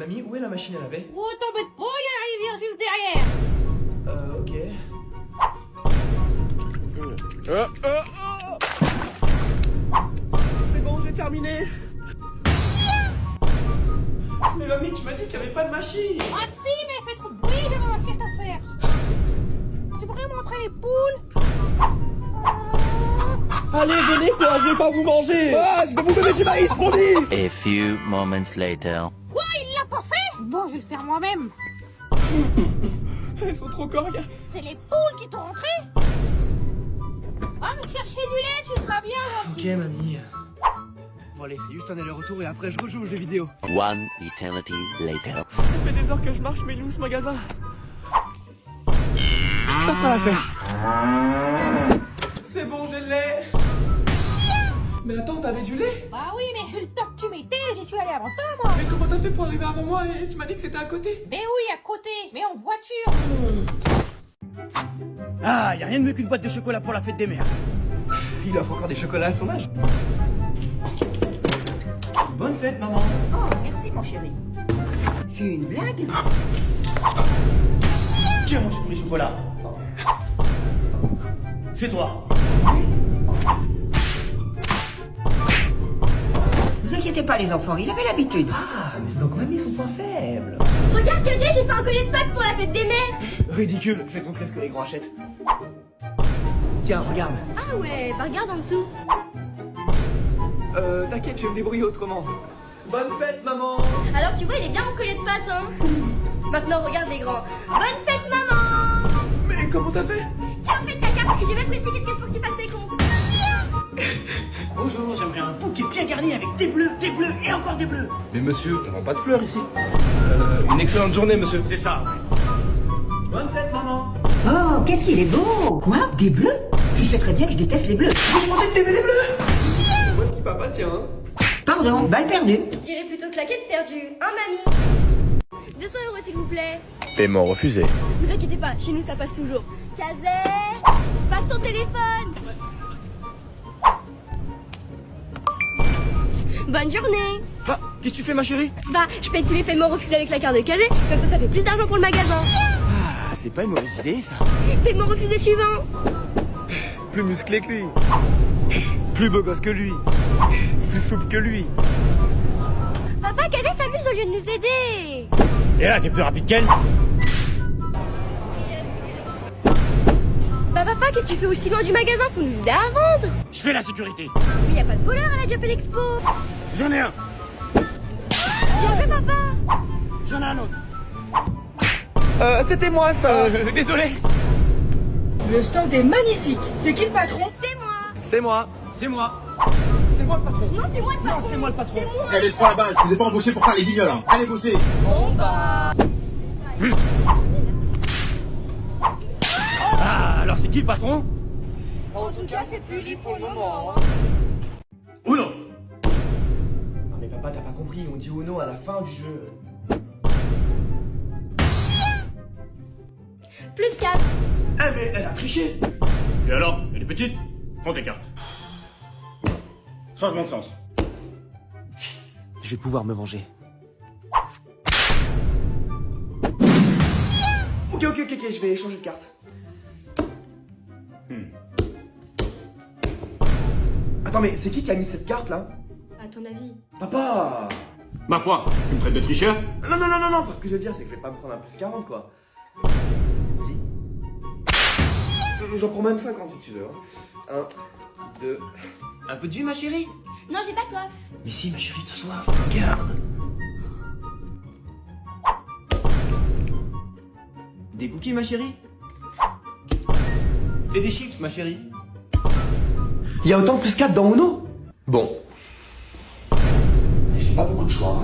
Mamie, où est la machine à laver? Oh, t'embête pas, il y a la rivière juste derrière. Ok. C'est bon, j'ai terminé. Mais mamie, tu m'as dit qu'il n'y avait pas de machine. Ah si, mais elle fait trop de bruit devant la sieste à faire. Tu pourrais montrer les poules? Allez, venez quoi, je vais pas vous manger. Ah, je vais vous donner du maïs, promis. A few moments later. Quoi, il l'a pas fait? Bon, je vais le faire moi-même. Elles sont trop coriaces. C'est les poules qui t'ont rentré? Ah, me chercher du lait, tu seras bien gentil. Ok, mamie. Bon allez, c'est juste un aller-retour et après je rejoue aux jeux vidéo. One eternity later. Ça fait des heures que je marche, mais il est où ce magasin? Ça fera l'affaire. C'est bon, j'ai le lait. Mais attends, t'avais du lait? Bah oui, mais vu le temps que tu mettais, j'y suis allé avant toi, moi. Mais comment t'as fait pour arriver avant moi? Et tu m'as dit que c'était à côté. Ben oui, à côté, mais en voiture. Ah, y a rien de mieux qu'une boîte de chocolat pour la fête des mères. Il offre encore des chocolats à son âge. Bonne fête, maman. Oh, merci mon chéri. C'est une blague? Qui a mangé tous les chocolats? C'est toi. Vous inquiétez pas les enfants, il avait l'habitude. Ah, mais c'est donc mamie son point faible. Regarde, Cadet, j'ai fait un collier de Pâques pour la fête des mères. Ridicule, je vais te montrer ce que les grands achètent. Tiens, regarde. Ah ouais, bah regarde en dessous. T'inquiète, je vais me débrouiller autrement. Bonne fête, maman. Alors tu vois, il est bien mon collier de pâtes, hein. Maintenant, regarde les grands. Bonne fête, maman. Mais comment t'as fait? Tiens, fais ta carte et j'ai même pris le ticket de caisse pour que tu fasses tes comptes. Bonjour, j'aimerais un bouquet bien garni avec des bleus et encore des bleus. Mais monsieur, on vend pas de fleurs ici. Une excellente journée, monsieur. C'est ça, ouais. Bonne fête, maman. Oh, qu'est-ce qu'il est beau! Quoi? Des bleus? Tu sais très bien que je déteste les bleus. Je pensais que t'aimais les bleus. Moi, petit papa, tiens. Hein. Pardon, balle perdue. Je dirais plutôt claquette perdue, hein, mamie? 200 € s'il vous plaît. Paiement refusé. Vous inquiétez pas, chez nous ça passe toujours. Kazet, passe ton téléphone. Bonne journée. Ah, qu'est-ce que tu fais, ma chérie? Bah, je paye tous les paiements refusés avec la carte de Kazet, comme ça fait plus d'argent pour le magasin. Ah, c'est pas une mauvaise idée, ça. Paiement refusé suivant. Plus musclé que lui. Plus beau gosse que lui. Plus souple que lui. Papa, Kazet s'amuse au lieu de nous aider. Et là, t'es plus rapide qu'elle? Bah papa, qu'est-ce que tu fais aussi loin du magasin? Faut nous aider à vendre. Je fais la sécurité. Mais y a pas de voleur à la Diapel Expo. J'en ai un. Bien fait, papa. J'en ai un autre. C'était moi, ça. Désolé. Le stand est magnifique. C'est qui le patron? C'est moi. C'est moi. C'est moi. C'est moi le patron. Non, c'est moi le patron. Non, c'est moi le patron. C'est moi. Allez, le là-bas, je vous ai pas embauché pour faire les guignols, hein. Allez bosser. Ah, alors c'est qui le patron? En tout cas, c'est plus libre pour le moment. Ou non? Non mais papa, t'as pas compris, on dit ou non à la fin du jeu. Plus 4. Eh mais elle a triché. Et alors? Elle est petite? Prends tes cartes. Changement de sens. Je vais pouvoir me venger. Ok, je vais changer de carte. Attends, mais c'est qui a mis cette carte là? À ton avis? Papa! Bah quoi? Tu me traites de tricheur? Non, parce que je veux dire, c'est que je vais pas me prendre un plus 40 quoi. Si. J'en prends même 50 si tu veux. 1, 2. Un peu de jus, ma chérie? Non, j'ai pas soif. Mais si, ma chérie, t'as soif, regarde. Des cookies, ma chérie? Et des chips, ma chérie? Il y a autant de plus 4 dans Uno? Bon. J'ai pas beaucoup de choix.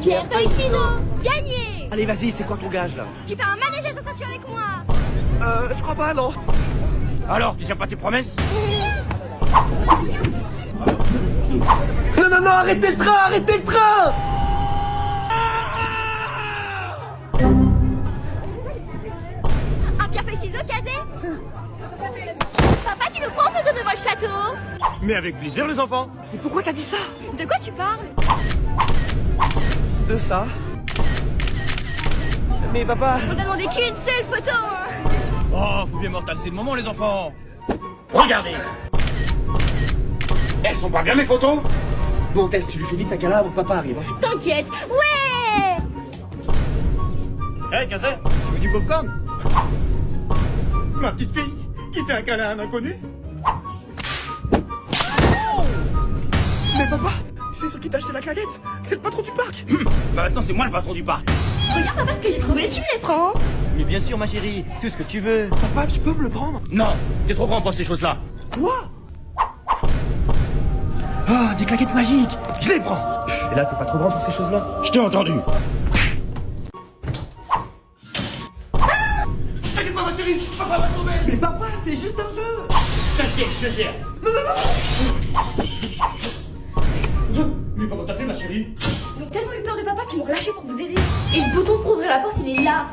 Pierre, feuille, ciseaux. Gagné. Allez, vas-y, c'est quoi ton gage là? Tu fais un manège à sensation avec moi. Je crois pas, non. Alors, tu tiens pas tes promesses? Non, arrêtez le train, Un pierre, feuille, ciseaux, Kazet. Papa, tu me prends en photo devant le château? Mais avec plaisir, les enfants. Mais pourquoi t'as dit ça? De quoi tu parles? de ça. Mais papa... On t'a demandé qu'une seule photo, hein. Oh, faut bien mortal, c'est le moment, les enfants. Regardez. Elles sont pas bien mes photos? Bon, Tess, tu lui fais vite un câlin avant que papa arrive. Hein. T'inquiète, ouais. Hey, Kazé, tu veux du popcorn? Ma petite fille qui fait un câlin à un inconnu? Mais papa, tu sais sur qui t'a acheté la claquette? C'est le patron du parc. Bah maintenant, c'est moi le patron du parc. Regarde papa ce que j'ai trouvé, tu me les prends. Mais bien sûr, ma chérie, tout ce que tu veux. Papa, tu peux me le prendre? Non, t'es trop grand pour ces choses-là. Quoi? Ah, des claquettes magiques. Je les prends. Et là, t'es pas trop grand pour ces choses-là. Je t'ai entendu. T'inquiète pas, ma chérie, papa va sauver. Mais papa, c'est juste un jeu. T'inquiète, je gère. Mais comment t'as fait, ma chérie? Ils ont tellement eu peur de papa qu'ils m'ont lâché pour vous aider. Et le bouton pour ouvrir la porte, il est là.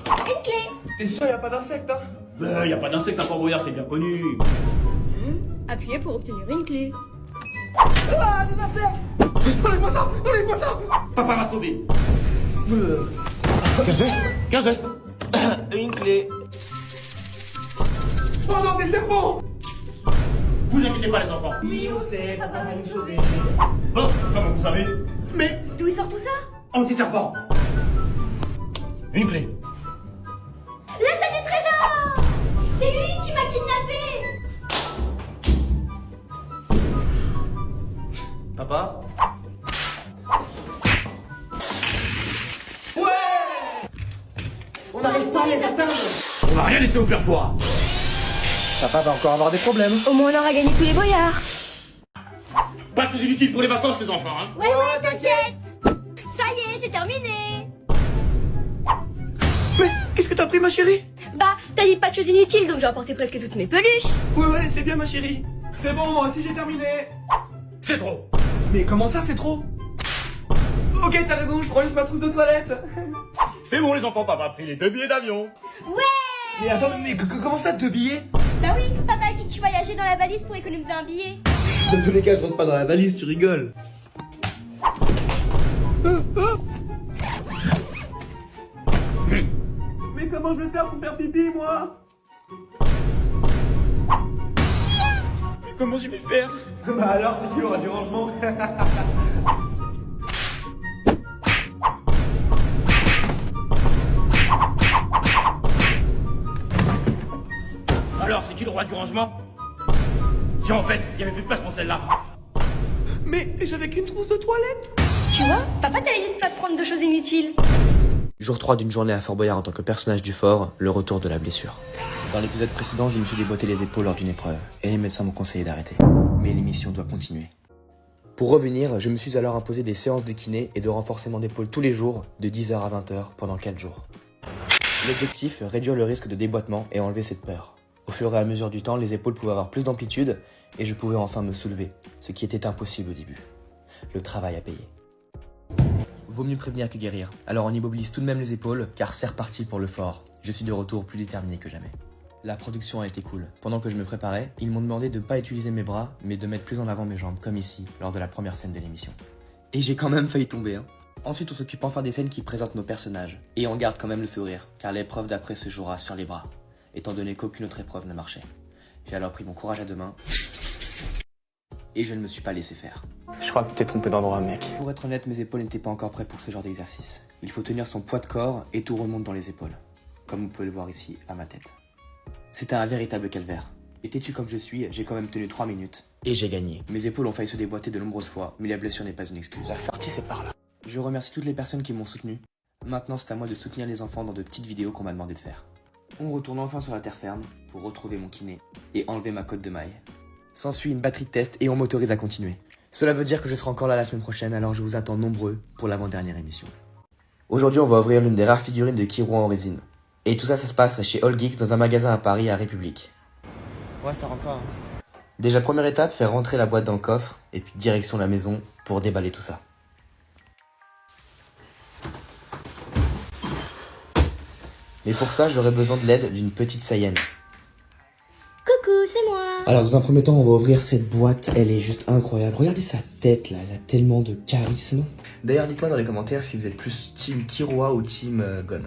Une clé. T'es sûr, y a pas d'insectes, hein? Y a pas d'insecte à Fort-Boyard, c'est bien connu. Appuyez pour obtenir une clé. Ah, des affaires! Enlève-moi ça! Enlève-moi ça! Papa va te sauver. Kazé? Une clé. Oh non, des serpents! Vous inquiétez pas, les enfants. Oui, on sait, papa va nous sauver. Oh, comment vous savez? Mais... D'où il sort tout ça? Anti-serpent. Une clé. La salle du trésor. C'est lui qui m'a kidnappé. Papa? On n'arrive pas à les atteindre! On va rien laisser au père Fouras. Papa va encore avoir des problèmes. Au moins on aura gagné tous les boyards. Pas de choses inutiles pour les vacances, les enfants, hein. Ouais, t'inquiète. Ça y est, j'ai terminé. Mais qu'est-ce que t'as pris, ma chérie? Bah, t'as dit pas de choses inutiles, donc j'ai emporté presque toutes mes peluches. Ouais, c'est bien, ma chérie. C'est bon, moi aussi j'ai terminé. C'est trop. Mais comment ça, c'est trop? Ok, t'as raison, je prends juste ma trousse de toilette. C'est bon, les enfants, papa a pris les 2 billets d'avion. Ouais. Mais attends, mais comment ça, 2 billets? Bah oui, papa a dit que tu voyageais dans la valise pour économiser un billet. Dans tous les cas, je rentre pas dans la valise, tu rigoles. Mais comment je vais faire pour faire pipi, moi? Mais comment je vais faire? Bah alors, c'est qu'il y aura du rangement. Alors, c'est qui le roi du rangement? Tiens, en fait, il y avait plus de place pour celle-là. Mais j'avais qu'une trousse de toilette. Tu vois, papa t'a dit de pas te prendre de choses inutiles. Jour 3 d'une journée à Fort Boyard en tant que personnage du fort, le retour de la blessure. Dans l'épisode précédent, je me suis déboîté les épaules lors d'une épreuve, et les médecins m'ont conseillé d'arrêter. Mais l'émission doit continuer. Pour revenir, je me suis alors imposé des séances de kiné et de renforcement d'épaule tous les jours, de 10h à 20h, pendant 4 jours. L'objectif, réduire le risque de déboîtement et enlever cette peur. Au fur et à mesure du temps, les épaules pouvaient avoir plus d'amplitude, et je pouvais enfin me soulever, ce qui était impossible au début. Le travail à payer. Vaut mieux prévenir que guérir, alors on immobilise tout de même les épaules, car c'est reparti pour le fort. Je suis de retour plus déterminé que jamais. La production a été cool. Pendant que je me préparais, ils m'ont demandé de ne pas utiliser mes bras, mais de mettre plus en avant mes jambes, comme ici, lors de la première scène de l'émission. Et j'ai quand même failli tomber, hein. Ensuite, on s'occupe enfin des scènes qui présentent nos personnages. Et on garde quand même le sourire, car l'épreuve d'après se jouera sur les bras, étant donné qu'aucune autre épreuve ne marchait. J'ai alors pris mon courage à deux mains, et je ne me suis pas laissé faire. Je crois que t'es trompé d'endroit, mec. Pour être honnête, mes épaules n'étaient pas encore prêtes pour ce genre d'exercice. Il faut tenir son poids de corps et tout remonte dans les épaules. Comme vous pouvez le voir ici, à ma tête. C'était un véritable calvaire. Et têtu comme je suis, j'ai quand même tenu 3 minutes. Et j'ai gagné. Mes épaules ont failli se déboîter de nombreuses fois, mais la blessure n'est pas une excuse. La sortie, c'est par là. Je remercie toutes les personnes qui m'ont soutenu. Maintenant, c'est à moi de soutenir les enfants dans de petites vidéos qu'on m'a demandé de faire. On retourne enfin sur la terre ferme pour retrouver mon kiné et enlever ma cotte de maille. S'ensuit une batterie de test et on m'autorise à continuer. Cela veut dire que je serai encore là la semaine prochaine, alors je vous attends nombreux pour l'avant-dernière émission. Aujourd'hui, on va ouvrir l'une des rares figurines de Kiro en résine. Et tout ça, ça se passe chez All Geeks dans un magasin à Paris, à République. Ouais, ça rentre pas. Hein. Déjà, première étape, faire rentrer la boîte dans le coffre, et puis direction la maison pour déballer tout ça. Mais pour ça, j'aurais besoin de l'aide d'une petite Saiyenne. Coucou, c'est moi. Alors dans un premier temps, on va ouvrir cette boîte, elle est juste incroyable. Regardez sa tête là, elle a tellement de charisme. D'ailleurs, dites-moi dans les commentaires si vous êtes plus team Kiroa ou team Gon.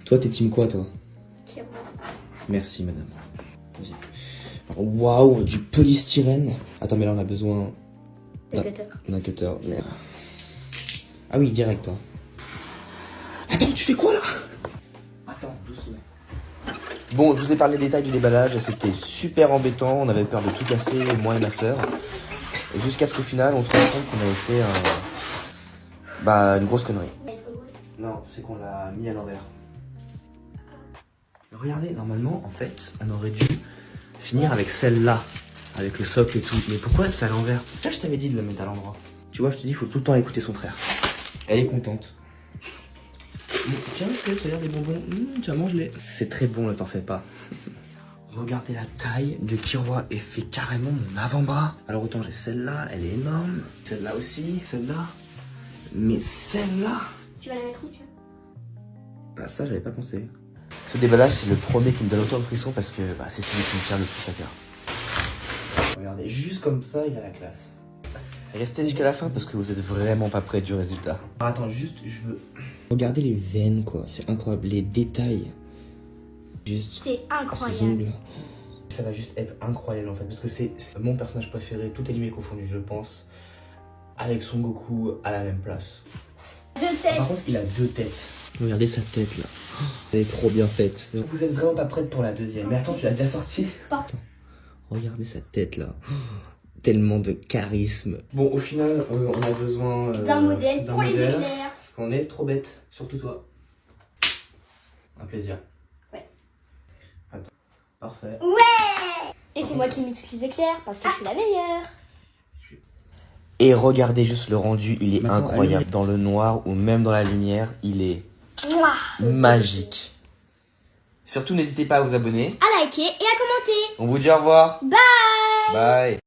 Toi, t'es team quoi, toi? Kiroa. Merci, madame. Vas-y. Waouh, du polystyrène. Attends, mais là, on a besoin d'un cutter. Merde. Ah oui, direct, toi. Attends, tu fais quoi, là? Attends, doucement. Bon, je vous ai parlé des détails du déballage. C'était super embêtant. On avait peur de tout casser, moi et ma soeur. Jusqu'à ce qu'au final, on se rende compte qu'on avait fait une grosse connerie. Non, c'est qu'on l'a mis à l'envers. Regardez, normalement, en fait, on aurait dû finir avec celle-là, avec le socle et tout. Mais pourquoi c'est à l'envers? Tu vois, je t'avais dit de le mettre à l'endroit. Tu vois, je te dis, il faut tout le temps écouter son frère. Elle est contente. Mais tiens, regarde les bonbons. Tiens, mange-les. C'est très bon, ne t'en fais pas. Regardez la taille de Kiroa et fait carrément mon avant-bras. Alors autant j'ai celle-là, elle est énorme. Celle-là aussi, celle-là. Mais celle-là... Tu vas la mettre où, tiens? Ah ça, j'avais pas pensé. Ce déballage, c'est le premier qui me donne autant de frissons parce que c'est celui qui me tient le plus à cœur. Regardez, juste comme ça, il a la classe. Restez jusqu'à la fin parce que vous êtes vraiment pas près du résultat. Alors, attends, juste, je veux... Regardez les veines, quoi. C'est incroyable. Les détails. Juste... C'est incroyable. Ces ongles. Ça va juste être incroyable, en fait. Parce que c'est mon personnage préféré, tout animé confondu, je pense. Avec Son Goku à la même place. 2 têtes. Par contre, il a 2 têtes. Regardez sa tête, là. Elle est trop bien faite. Vous êtes vraiment pas prête pour la deuxième. Mais attends, tu l'as déjà sortie? Attends. Regardez sa tête, là. Tellement de charisme. Bon, au final, on a besoin d'un modèle pour les éclairs. Parce qu'on est trop bête, surtout toi. Un plaisir. Ouais. Attends. Parfait. Ouais. Et c'est moi qui mets tous les éclairs parce que je suis la meilleure. Et regardez juste le rendu, il est incroyable. Dans le noir ou même dans la lumière, il est magique. Surtout, n'hésitez pas à vous abonner, À liker et à commenter. on vous dit au revoir. Bye. Bye.